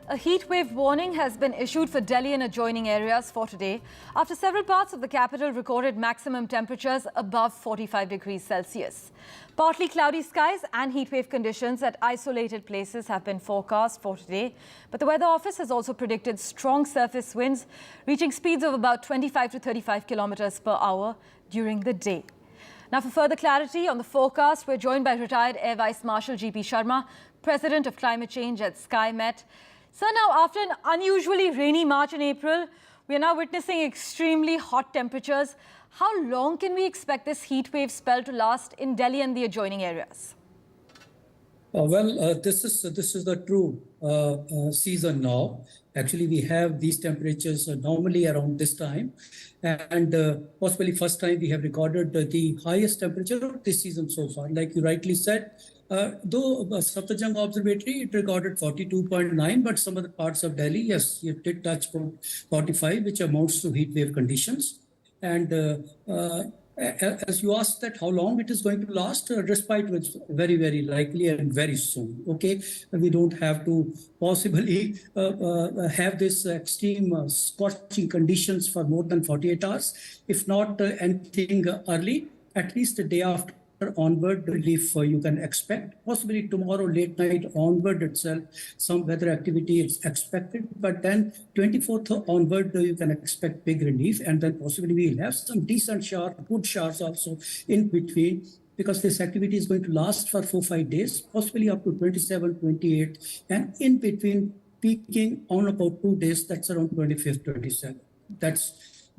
A heat wave warning has been issued for Delhi and adjoining areas for today after several parts of the capital recorded maximum temperatures above 45 degrees Celsius. Partly cloudy skies and heat wave conditions at isolated places have been forecast for today, but the Weather Office has also predicted strong surface winds reaching speeds of about 25 to 35 kilometers per hour during the day. Now, for further clarity on the forecast, we're joined by retired Air Vice Marshal G.P. Sharma, President of Climate Change at SkyMet. Sir, now after an unusually rainy March and April, we are now witnessing extremely hot temperatures. How long can we expect this heat wave spell to last in Delhi and the adjoining areas? This is the true season now. Actually, we have these temperatures normally around this time, and possibly first time we have recorded the highest temperature of this season so far. Like you rightly said, though Safdarjung Observatory, it recorded 42.9, but some other parts of Delhi, yes, it did touch 45, which amounts to heat wave conditions. And as you asked that how long it is going to last, respite was very, very likely and very soon. Okay, we don't have to possibly have this extreme scorching conditions for more than 48 hours. If not anything early, at least the day after onward relief you can expect. Possibly tomorrow late night onward itself, some weather activity is expected, but then 24th onward you can expect big relief, and then possibly we'll have some decent shower, good showers also in between, because this activity is going to last for 4-5 days, possibly up to 27, 28, and in between peaking on about 2 days, that's around 25th, 27th.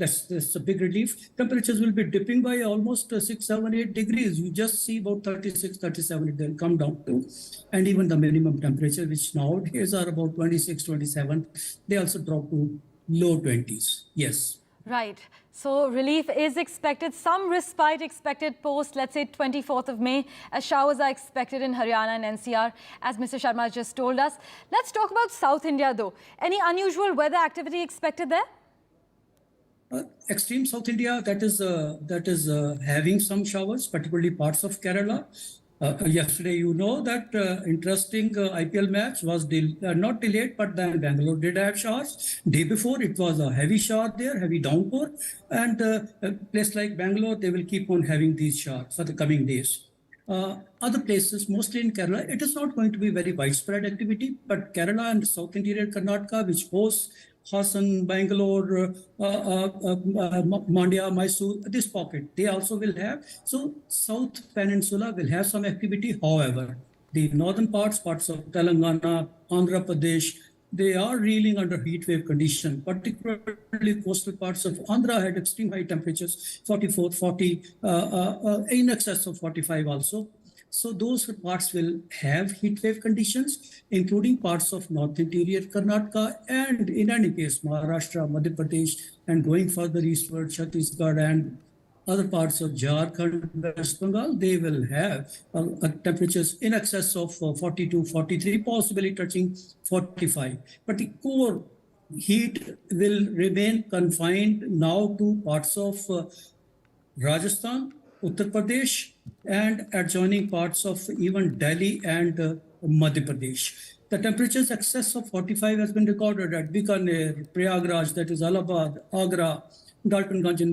That's a big relief. Temperatures will be dipping by almost 6, 7, 8 degrees. You just see about 36, 37, they'll come down to. And even the minimum temperature, which nowadays are about 26, 27, they also drop to low 20s. Yes. Right. So relief is expected, some respite expected post, let's say, 24th of May, as showers are expected in Haryana and NCR, as Mr. Sharma just told us. Let's talk about South India, though. Any unusual weather activity expected there? Extreme South India, that is having some showers, particularly parts of Kerala. Yesterday, you know that interesting IPL match was not delayed, but then Bangalore did have showers. Day before, it was a heavy shower there, heavy downpour. And a place like Bangalore, they will keep on having these showers for the coming days. Other places, mostly in Kerala, it is not going to be very widespread activity, but Kerala and South interior Karnataka, which hosts Hassan, Bangalore, Mandya, Mysore, this pocket, they also will have. So South Peninsula will have some activity. However, the northern parts of Telangana, Andhra Pradesh, they are reeling under heat wave condition. Particularly coastal parts of Andhra had extreme high temperatures, 44, 40, in excess of 45 also. So those parts will have heat wave conditions, including parts of North Interior Karnataka, and in any case, Maharashtra, Madhya Pradesh, and going further eastward, Chhattisgarh and other parts of Jharkhand, West Bengal, they will have temperatures in excess of 42, 43, possibly touching 45. But the core heat will remain confined now to parts of Rajasthan, Uttar Pradesh, and adjoining parts of even Delhi and Madhya Pradesh. The temperatures excess of 45 has been recorded at Bikaner, Prayagraj, that is Allahabad, Agra, Daltonganj in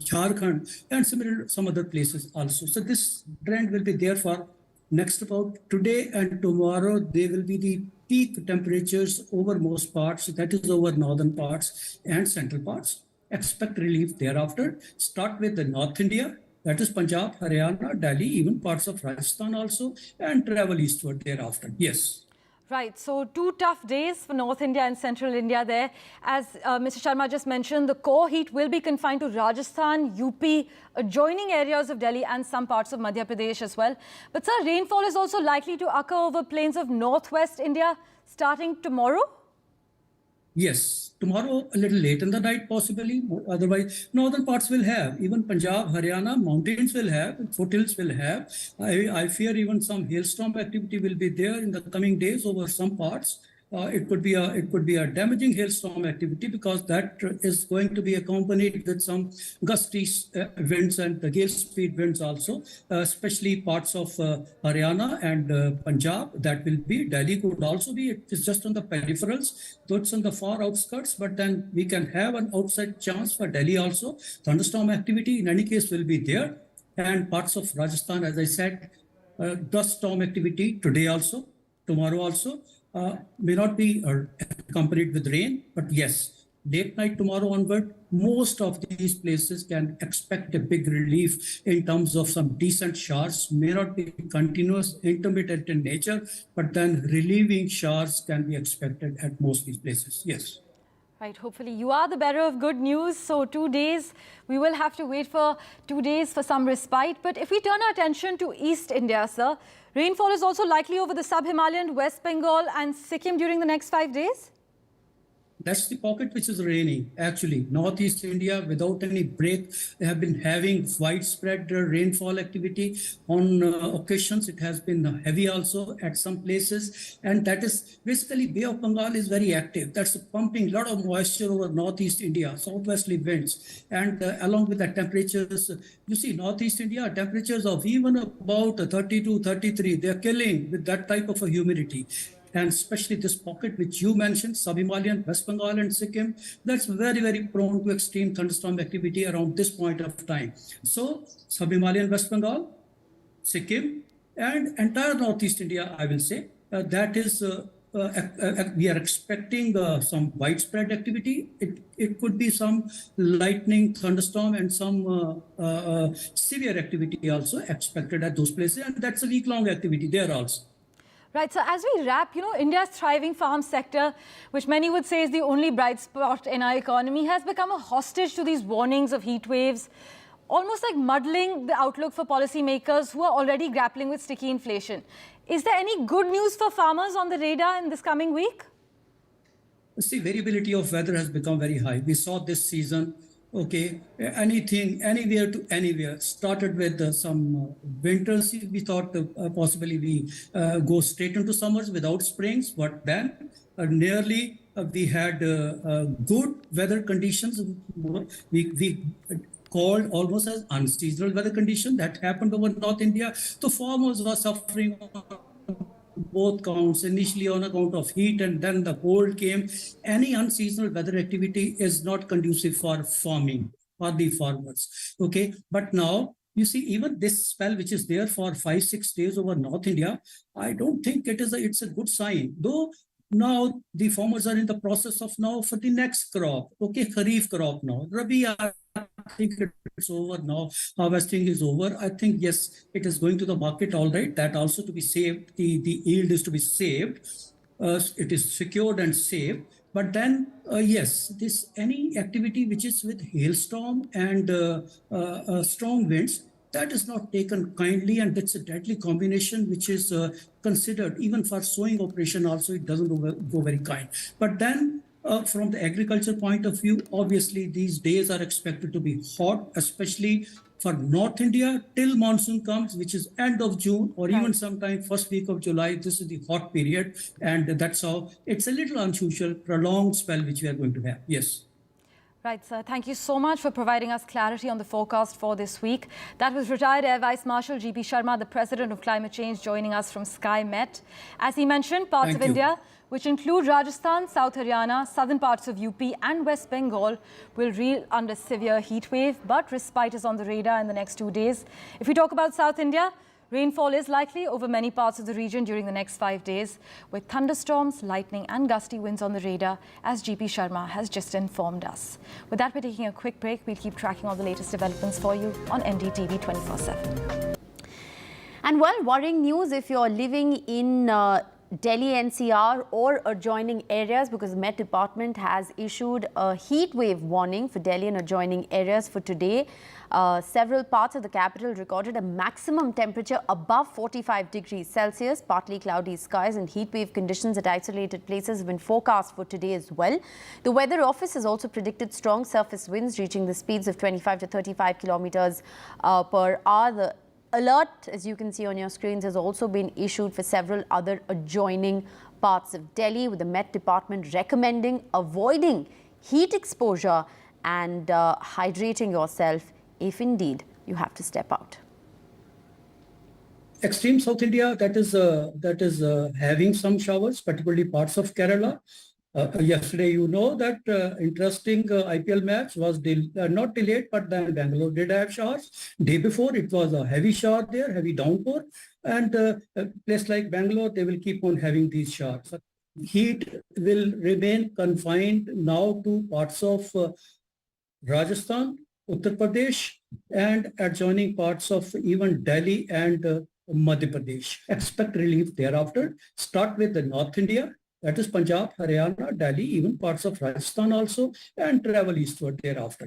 Jharkhand, and some other places also. So this trend will be there for next about today and tomorrow. They will be the peak temperatures over most parts, that is over northern parts and central parts. Expect relief thereafter. Start with the North India, that is Punjab, Haryana, Delhi, even parts of Rajasthan also, and travel eastward thereafter. Yes. Right. So 2 tough days for North India and Central India there. As Mr. Sharma just mentioned, the core heat will be confined to Rajasthan, UP, adjoining areas of Delhi and some parts of Madhya Pradesh as well. But sir, rainfall is also likely to occur over plains of northwest India starting tomorrow? Yes, tomorrow a little late in the night possibly. Otherwise, northern parts will have, even Punjab, Haryana, mountains will have, foothills will have. I fear even some hailstorm activity will be there in the coming days over some parts. it could be a damaging hailstorm activity, because that is going to be accompanied with some gusty winds and the gale speed winds also, especially parts of Haryana and Punjab. That will be. Delhi could also be. It is just on the peripherals, though it's on the far outskirts. But then we can have an outside chance for Delhi also. Thunderstorm activity in any case will be there, and parts of Rajasthan, as I said, dust storm activity today also, tomorrow also. May not be accompanied with rain, but yes, late night tomorrow onward, most of these places can expect a big relief in terms of some decent showers. May not be continuous, intermittent in nature, but then relieving showers can be expected at most of these places. Yes. Right, hopefully you are the bearer of good news. So 2 days, we will have to wait for 2 days for some respite. But if we turn our attention to East India, sir, rainfall is also likely over the sub-Himalayan, West Bengal and Sikkim during the next 5 days? That's the pocket which is raining. Actually, Northeast India, without any break, they have been having widespread rainfall activity. On occasions, it has been heavy also at some places. And that is basically Bay of Bengal is very active. That's pumping a lot of moisture over Northeast India, southwesterly winds. And along with the temperatures, you see, Northeast India, temperatures of even about 32, 33, they're killing with that type of a humidity. And especially this pocket which you mentioned, sub-Himalayan, West Bengal and Sikkim, that's very, very prone to extreme thunderstorm activity around this point of time. So sub-Himalayan, West Bengal, Sikkim, and entire Northeast India, I will say, that is, we are expecting some widespread activity. It could be some lightning, thunderstorm, and some severe activity also expected at those places. And that's a week-long activity there also. Right, so as we wrap, India's thriving farm sector, which many would say is the only bright spot in our economy, has become a hostage to these warnings of heat waves, almost like muddling the outlook for policymakers who are already grappling with sticky inflation. Is there any good news for farmers on the radar in this coming week? See, variability of weather has become very high. We saw this season. Okay, anything, anywhere to anywhere. Started with some winters. We thought possibly we go straight into summers without springs, but then nearly we had good weather conditions. We called almost as unseasonal weather condition that happened over North India. So farmers were suffering both counts, initially on account of heat and then the cold came. Any unseasonal weather activity is not conducive for farming, for the farmers. Okay, but now you see even this spell which is there for 5-6 days over North India, I don't think it's a good sign. Though now the farmers are in the process of now for the next crop. Okay, Kharif crop now. Rabi, I think it's over now. Harvesting is over. I think, yes, it is going to the market all right. That also to be saved. The yield is to be saved. It is secured and saved. But then, yes, any activity which is with hailstorm and strong winds, that is not taken kindly, and that's a deadly combination which is considered even for sowing operation also. It doesn't go very kind. But then from the agriculture point of view, obviously these days are expected to be hot, especially for North India till monsoon comes, which is end of June or even sometime first week of July. This is the hot period, and that's how it's a little unusual, prolonged spell which we are going to have. Yes. Right, sir. Thank you so much for providing us clarity on the forecast for this week. That was retired Air Vice Marshal G.P. Sharma, the President of Climate Change, joining us from Sky Met. As he mentioned, parts of India, which include Rajasthan, South Haryana, southern parts of UP and West Bengal, will reel under severe heat wave, but respite is on the radar in the next 2 days. If we talk about South India, rainfall is likely over many parts of the region during the next 5 days, with thunderstorms, lightning and gusty winds on the radar, as GP Sharma has just informed us. With that, we're taking a quick break. We'll keep tracking all the latest developments for you on NDTV 24/7. And well, worrying news if you're living in Delhi NCR or adjoining areas, because the Met Department has issued a heat wave warning for Delhi and adjoining areas for today. Several parts of the capital recorded a maximum temperature above 45 degrees Celsius. Partly cloudy skies and heat wave conditions at isolated places have been forecast for today as well. The Weather Office has also predicted strong surface winds reaching the speeds of 25 to 35 kilometers per hour. The alert, as you can see on your screens, has also been issued for several other adjoining parts of Delhi, with the Met Department recommending avoiding heat exposure and hydrating yourself if indeed you have to step out. Extreme South India, that is having some showers, particularly parts of Kerala. Yesterday, you know that interesting IPL match was not delayed, but then Bangalore did have showers. Day before, it was a heavy shower there, heavy downpour. And a place like Bangalore, they will keep on having these showers. Heat will remain confined now to parts of Rajasthan, Uttar Pradesh, and adjoining parts of even Delhi and Madhya Pradesh. Expect relief thereafter. Start with the North India, that is Punjab, Haryana, Delhi, even parts of Rajasthan also, and travel eastward thereafter.